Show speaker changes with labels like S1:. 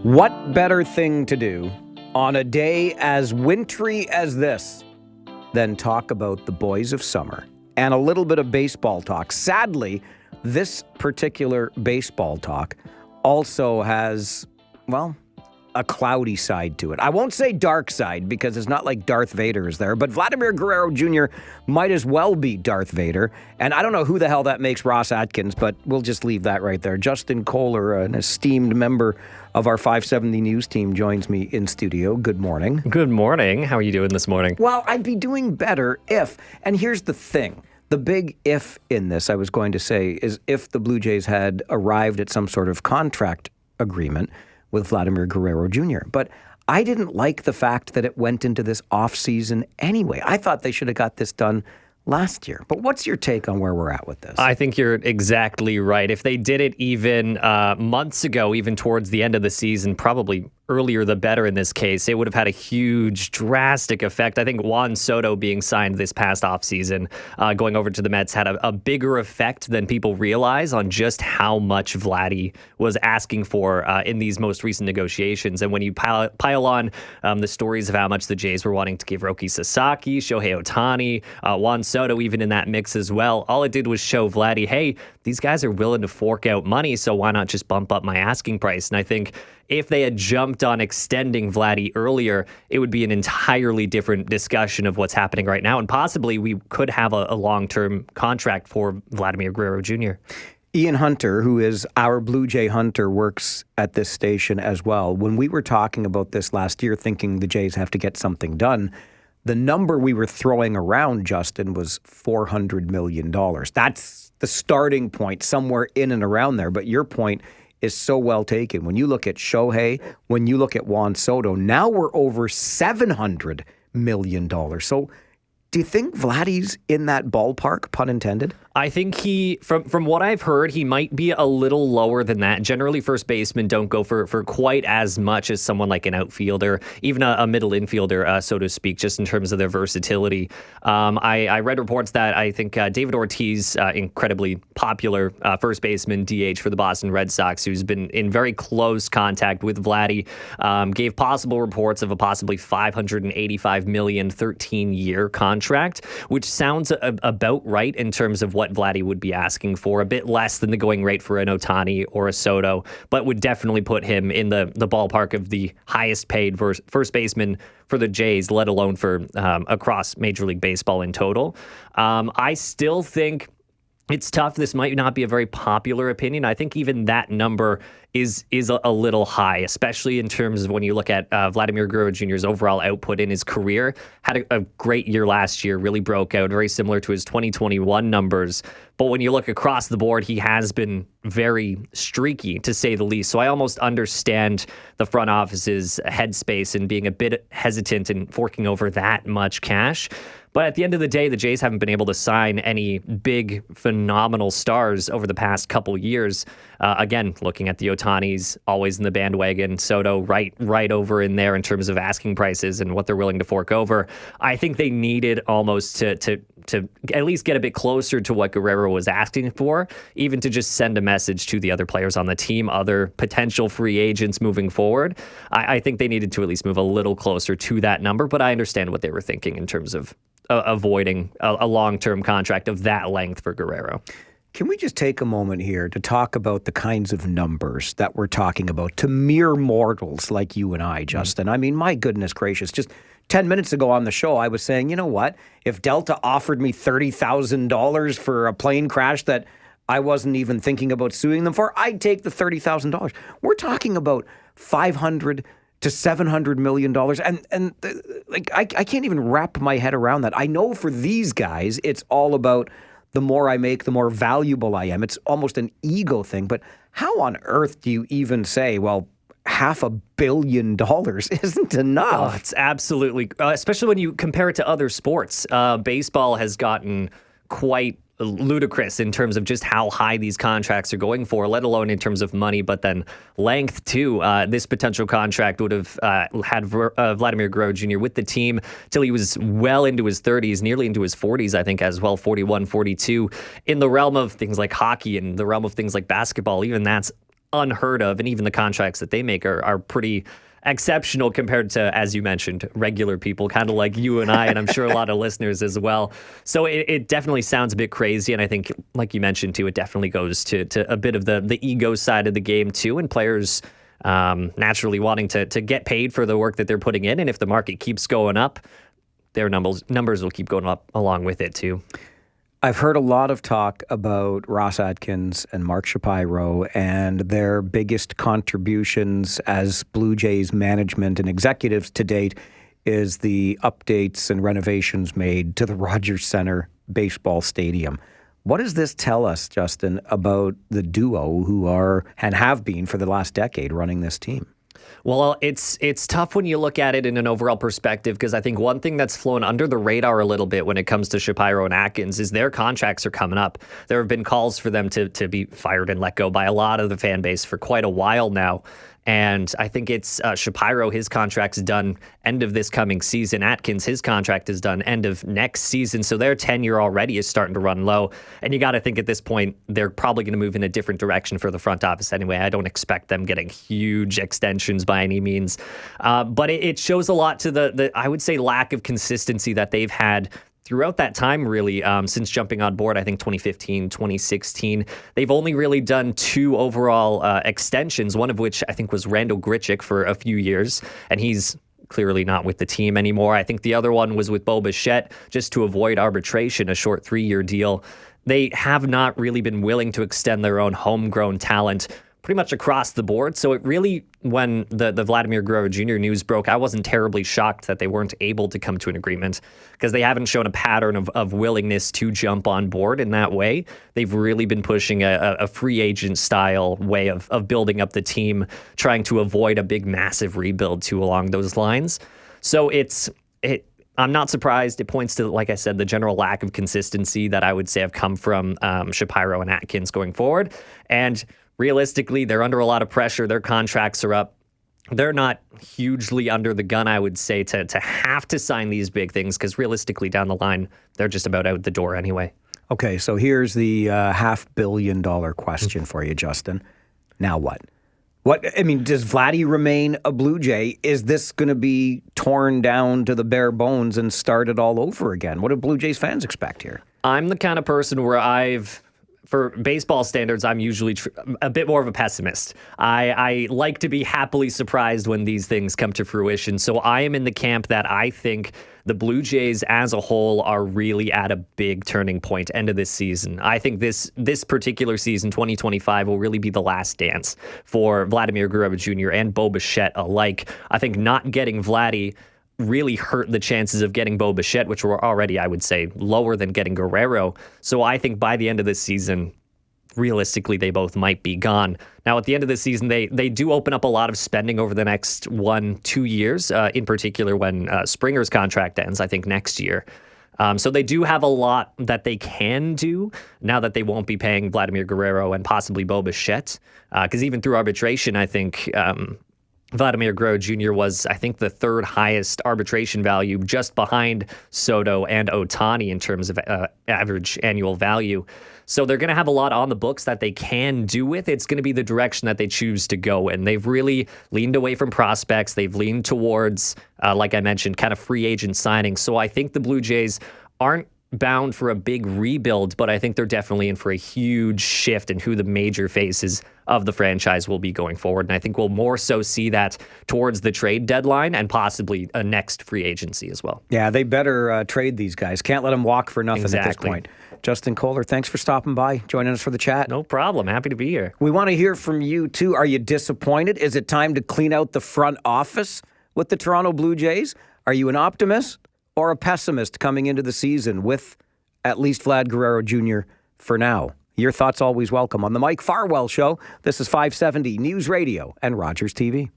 S1: What better thing to do on a day as wintry as this than talk about the boys of summer and a little bit of baseball talk? Sadly, this particular baseball talk also has, well, a cloudy side to it. I won't say dark side because it's not like Darth Vader is there, but Vladimir Guerrero Jr. might as well be Darth Vader. And I don't know who the hell that makes Ross Atkins, but we'll just leave that right there. Justin Koehler, an esteemed member of our 570 News team, joins me in studio. Good morning.
S2: Good morning. How are you doing this morning?
S1: Well, I'd be doing better if, and here's the thing, the big if in this, I was going to say, is if the Blue Jays had arrived at some sort of contract agreement with Vladimir Guerrero Jr. But I didn't like the fact that it went into this offseason anyway. I thought they should have got this done last year. But what's your take on where we're at with this?
S2: I think you're exactly right. If they did it even months ago, even towards the end of the season, probably earlier the better in this case, it would have had a huge, drastic effect. I think Juan Soto being signed this past offseason, going over to the Mets, had a bigger effect than people realize on just how much Vladdy was asking for in these most recent negotiations. And when you pile on the stories of how much the Jays were wanting to give Roki Sasaki, Shohei Ohtani, Juan Soto even in that mix as well, all it did was show Vladdy, hey, these guys are willing to fork out money, so why not just bump up my asking price? And I think if they had jumped on extending Vladdy earlier, it would be an entirely different discussion of what's happening right now. And possibly we could have a long-term contract for Vladimir Guerrero Jr.
S1: Ian Hunter, who is our Blue Jay Hunter, works at this station as well. When we were talking about this last year, thinking the Jays have to get something done, the number we were throwing around, Justin, was $400 million. That's the starting point, somewhere in and around there. But your point is so well taken. When you look at Shohei, when you look at Juan Soto, now we're over $700 million. So do you think Vladdy's in that ballpark, pun intended?
S2: I think he, from what I've heard, he might be a little lower than that. Generally, first basemen don't go for quite as much as someone like an outfielder, even a middle infielder, so to speak, just in terms of their versatility. I read reports that I think David Ortiz, incredibly popular first baseman, DH for the Boston Red Sox, who's been in very close contact with Vladdy, gave possible reports of a possibly $585 million 13-year contract, which sounds about right in terms of what Vladdy would be asking for, a bit less than the going rate for an Ohtani or a Soto, but would definitely put him in the ballpark of the highest paid first baseman for the Jays, let alone for across Major League Baseball in total. I still think it's tough. This might not be a very popular opinion. I think even that number is a little high, especially in terms of when you look at Vladimir Guerrero Jr.'s overall output in his career. Had a great year last year, really broke out, very similar to his 2021 numbers. But when you look across the board, he has been very streaky, to say the least. So I almost understand the front office's headspace and being a bit hesitant in forking over that much cash. But at the end of the day, the Jays haven't been able to sign any big, phenomenal stars over the past couple years. Again, looking at the Otanis, always in the bandwagon. Soto right over in there in terms of asking prices and what they're willing to fork over. I think they needed almost to at least get a bit closer to what Guerrero was asking for, even to just send a message to the other players on the team, other potential free agents moving forward. I think they needed to at least move a little closer to that number, but I understand what they were thinking in terms of avoiding a long-term contract of that length for Guerrero.
S1: Can we just take a moment here to talk about the kinds of numbers that we're talking about to mere mortals like you and I, Justin? I mean, my goodness gracious, just 10 minutes ago on the show, I was saying, you know what? If Delta offered me $30,000 for a plane crash that I wasn't even thinking about suing them for, I'd take the $30,000. We're talking about $500 to $700 million. And I can't even wrap my head around that. I know for these guys, it's all about the more I make, the more valuable I am. It's almost an ego thing. But how on earth do you even say, well, $500 million isn't enough?
S2: Oh, it's absolutely, especially when you compare it to other sports. Baseball has gotten quite ludicrous in terms of just how high these contracts are going for, let alone in terms of money, but then length too. This potential contract would have had Vladimir Guerrero Jr. with the team till he was well into his 30s, nearly into his 40s, I think, as well, 41, 42. In the realm of things like hockey and the realm of things like basketball, even that's unheard of, and even the contracts that they make are pretty exceptional compared to, as you mentioned, regular people, kind of like you and I, and I'm sure a lot of listeners as well. So it definitely sounds a bit crazy, and I think, like you mentioned too, it definitely goes to a bit of the ego side of the game too, and players naturally wanting to get paid for the work that they're putting in, and if the market keeps going up, their numbers will keep going up along with it too.
S1: I've heard a lot of talk about Ross Atkins and Mark Shapiro and their biggest contributions as Blue Jays management and executives to date is the updates and renovations made to the Rogers Centre baseball stadium. What does this tell us, Justin, about the duo who are and have been for the last decade running this team?
S2: Well, it's tough when you look at it in an overall perspective, because I think one thing that's flown under the radar a little bit when it comes to Shapiro and Atkins is their contracts are coming up. There have been calls for them to be fired and let go by a lot of the fan base for quite a while now. And I think it's Shapiro, his contract's done end of this coming season. Atkins, his contract is done end of next season. So their tenure already is starting to run low. And you got to think at this point, they're probably going to move in a different direction for the front office anyway. I don't expect them getting huge extensions by any means. But it shows a lot to the, I would say, lack of consistency that they've had throughout that time, really, since jumping on board, I think 2015, 2016, they've only really done 2 overall extensions, one of which I think was Randall Grichuk for a few years, and he's clearly not with the team anymore. I think the other one was with Bo Bichette, just to avoid arbitration, a short 3-year deal. They have not really been willing to extend their own homegrown talent pretty much across the board. So it really, when the Vladimir Guerrero Jr. news broke, I wasn't terribly shocked that they weren't able to come to an agreement, because they haven't shown a pattern of willingness to jump on board in that way. They've really been pushing a free agent style way of building up the team, trying to avoid a big, massive rebuild too along those lines. So I'm not surprised. It points to, like I said, the general lack of consistency that I would say have come from Shapiro and Atkins going forward. And realistically, they're under a lot of pressure. Their contracts are up. They're not hugely under the gun, I would say, to have to sign these big things, because realistically, down the line, they're just about out the door anyway.
S1: Okay, so here's the $500 million question for you, Justin. Now what? Does Vladdy remain a Blue Jay? Is this going to be torn down to the bare bones and started all over again? What do Blue Jays fans expect here?
S2: I'm the kind of person where for baseball standards, I'm usually a bit more of a pessimist. I like to be happily surprised when these things come to fruition. So I am in the camp that I think the Blue Jays as a whole are really at a big turning point end of this season. I think this particular season, 2025, will really be the last dance for Vladimir Guerrero Jr. and Bo Bichette alike. I think not getting Vladdy really hurt the chances of getting Bo Bichette, which were already, I would say, lower than getting Guerrero. So I think by the end of this season, realistically, they both might be gone. Now, at the end of the season, they do open up a lot of spending over the next 1-2 years, in particular when Springer's contract ends, I think, next year. So they do have a lot that they can do now that they won't be paying Vladimir Guerrero and possibly Bo Bichette. Because even through arbitration, I think Vladimir Guerrero Jr. was, I think, the 3rd highest arbitration value, just behind Soto and Ohtani in terms of average annual value. So they're going to have a lot on the books that they can do with. It's going to be the direction that they choose to go in. They've really leaned away from prospects. They've leaned towards, like I mentioned, kind of free agent signings. So I think the Blue Jays aren't bound for a big rebuild, but I think they're definitely in for a huge shift in who the major faces of the franchise will be going forward. And I think we'll more so see that towards the trade deadline and possibly a next free agency as well.
S1: Yeah, they better trade these guys. Can't let them walk for nothing at this point. Justin Koehler, thanks for stopping by, joining us for the chat.
S2: No problem. Happy to be here.
S1: We want to hear from you, too. Are you disappointed? Is it time to clean out the front office with the Toronto Blue Jays? Are you an optimist or a pessimist coming into the season with at least Vlad Guerrero Jr. for now? Your thoughts always welcome on the Mike Farwell Show. This is 570 News Radio and Rogers TV.